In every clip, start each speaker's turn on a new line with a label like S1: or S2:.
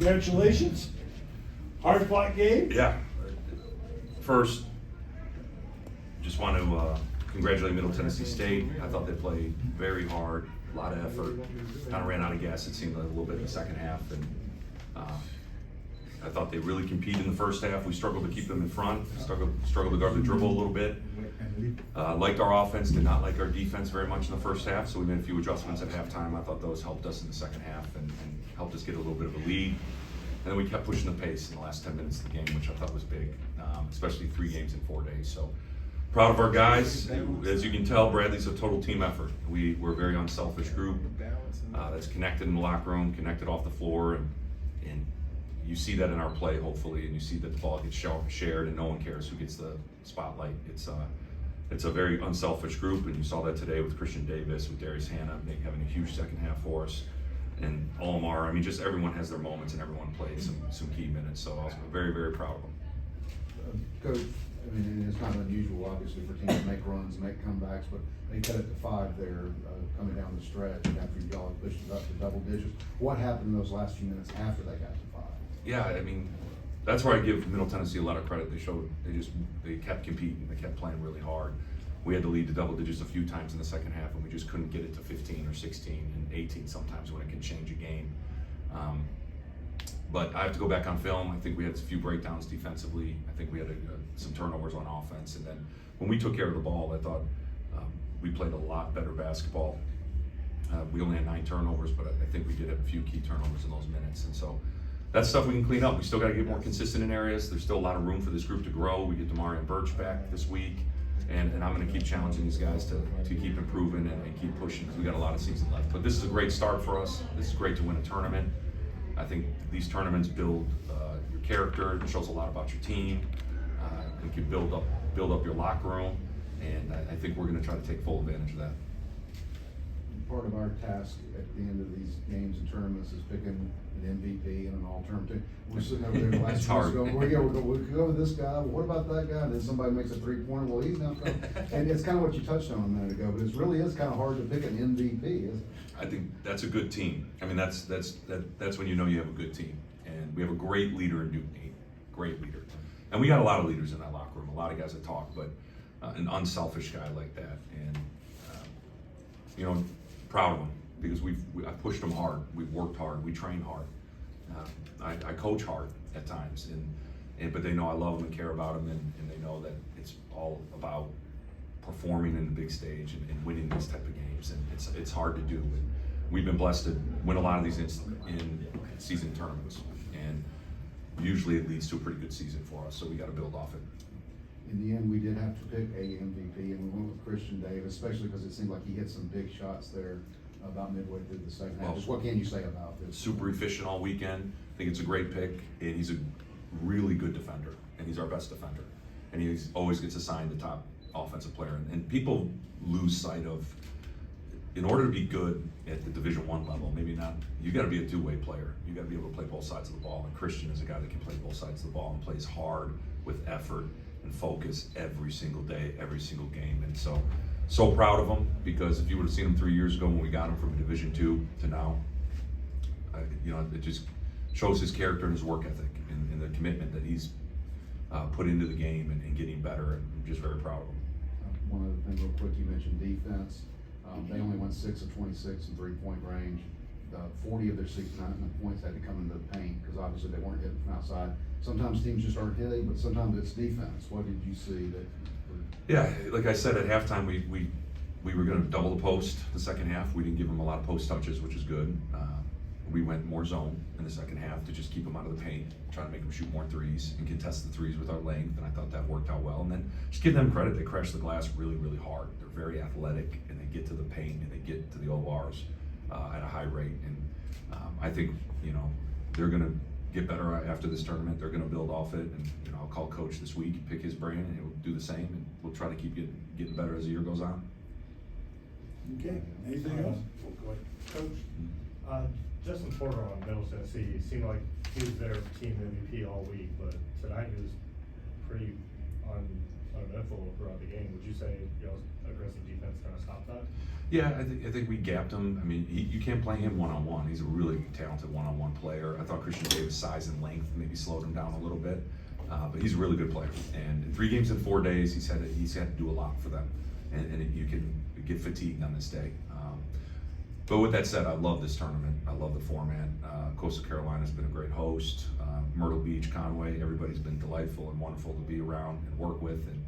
S1: Congratulations. Hard fought game.
S2: Yeah. First, just want to congratulate Middle Tennessee State. I thought they played very hard, a lot of effort. Kind of ran out of gas, it seemed, a little bit in the second half. And I thought they really competed in the first half. We struggled to keep them in front, struggled to guard the dribble a little bit. Liked our offense, did not like our defense very much in the first half, so we made a few adjustments at halftime. I thought those helped us in the second half and helped us get a little bit of a lead. And then we kept pushing the pace in the last 10 minutes of the game, which I thought was big, especially 3 games in 4 days. So proud of our guys. As you can tell, Bradley's a total team effort. We're a very unselfish group that's connected in the locker room, connected off the floor, and you see that in our play, hopefully, and you see that the ball gets shared and no one cares who gets the spotlight. It's a very unselfish group, and you saw that today with Christian Davis, with Darius Hannah having a huge second half for us. And Omar, I mean, just everyone has their moments and everyone played some key minutes. So I was very, very proud of them.
S3: Coach, I mean, it's not unusual, obviously, for teams to make runs, make comebacks, but they cut it to 5 there coming down the stretch after y'all had pushed it up to double digits. What happened in those last few minutes after they got to 5?
S2: Yeah, I mean, that's where I give Middle Tennessee a lot of credit. They kept competing, they kept playing really hard. We had to lead to double digits a few times in the second half, and we just couldn't get it to 15 or 16 and 18 sometimes when it can change a game. But I have to go back on film. I think we had a few breakdowns defensively. I think we had some turnovers on offense. And then when we took care of the ball, I thought we played a lot better basketball. We only had 9 turnovers, but I think we did have a few key turnovers in those minutes. And so that's stuff we can clean up. We still got to get more consistent in areas. There's still a lot of room for this group to grow. We get Damari and Birch back this week. And I'm going to keep challenging these guys to keep improving and keep pushing, because we got a lot of season left. But this is a great start for us. This is great to win a tournament. I think these tournaments build your character. It shows a lot about your team. It can build up your locker room, and I think we're going to try to take full advantage of that.
S3: Part of our task at the end of these games and tournaments is picking an MVP and an all-term team. We're sitting over there the last
S2: It's hard.
S3: going, we go with this guy, well, what about that guy? And then somebody makes a 3-pointer, well, he's not coming. And it's kind of what you touched on a minute ago, but it really is kind of hard to pick an MVP, isn't it?
S2: I think that's a good team. I mean, that's when you know you have a good team. And we have a great leader in Newton, great leader. And we got a lot of leaders in that locker room, a lot of guys that talk, but an unselfish guy like that. And, proud of them, because I pushed them hard. We've worked hard. We train hard. I coach hard at times, but they know I love them and care about them, and they know that it's all about performing in the big stage and winning these type of games. And it's hard to do. And we've been blessed to win a lot of these in season tournaments, and usually it leads to a pretty good season for us. So we got to build off it.
S3: In the end, we did have to pick a MVP, and we went with Christian Davis, especially because it seemed like he hit some big shots there about midway through the second half. Just what can you say about this?
S2: Super efficient all weekend. I think it's a great pick, and he's a really good defender, and he's our best defender. And he always gets assigned the top offensive player. And people lose sight of, in order to be good at the Division I level, maybe not, you got to be a two-way player. You got to be able to play both sides of the ball. And Christian is a guy that can play both sides of the ball and plays hard with effort and focus every single day, every single game. And so proud of him, because if you would have seen him 3 years ago when we got him from a Division II to now, it just shows his character and his work ethic and the commitment that he's put into the game and getting better. And I'm just very proud of him.
S3: One other thing real quick, you mentioned defense. They only went 6 of 26 in three-point range. 40 of their 69 points had to come into the paint, because obviously they weren't hitting from outside. Sometimes teams just aren't hitting, but sometimes it's defense. What did you see that?
S2: Yeah, like I said, at halftime we were going to double the post the second half. We didn't give them a lot of post touches, which is good. We went more zone in the second half to just keep them out of the paint, try to make them shoot more threes and contest the threes with our length, and I thought that worked out well. And then just give them credit, they crash the glass really, really hard. They're very athletic, and they get to the paint and they get to the ORs at a high rate. And I think they're going to get better after this tournament. They're going to build off it, and I'll call Coach this week, pick his brain, and he'll do the same, and we'll try to keep getting better as the year goes on.
S1: Okay, anything else?
S4: Coach, Justin Porter on Middle Tennessee seemed like he was their team MVP all week, but tonight he was pretty uneventful. defensive throughout the game. Would you say y'all's aggressive defense kind of stopped that?
S2: Yeah, I think we gapped him. I mean, you can't play him one-on-one. He's a really talented one-on-one player. I thought Christian Davis' size and length maybe slowed him down a little bit, but he's a really good player. And in 3 games in 4 days, he's had to do a lot for them, and you can get fatigued on this day. But with that said, I love this tournament. I love the format. Coastal Carolina's been a great host. Myrtle Beach, Conway, everybody's been delightful and wonderful to be around and work with. And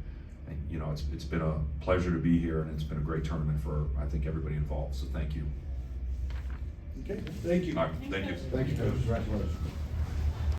S2: you know, it's been a pleasure to be here, and it's been a great tournament for, I think, everybody involved. So thank you.
S1: Okay, thank you.
S2: All right, thank you.
S3: Thank you, Coach. Congratulations.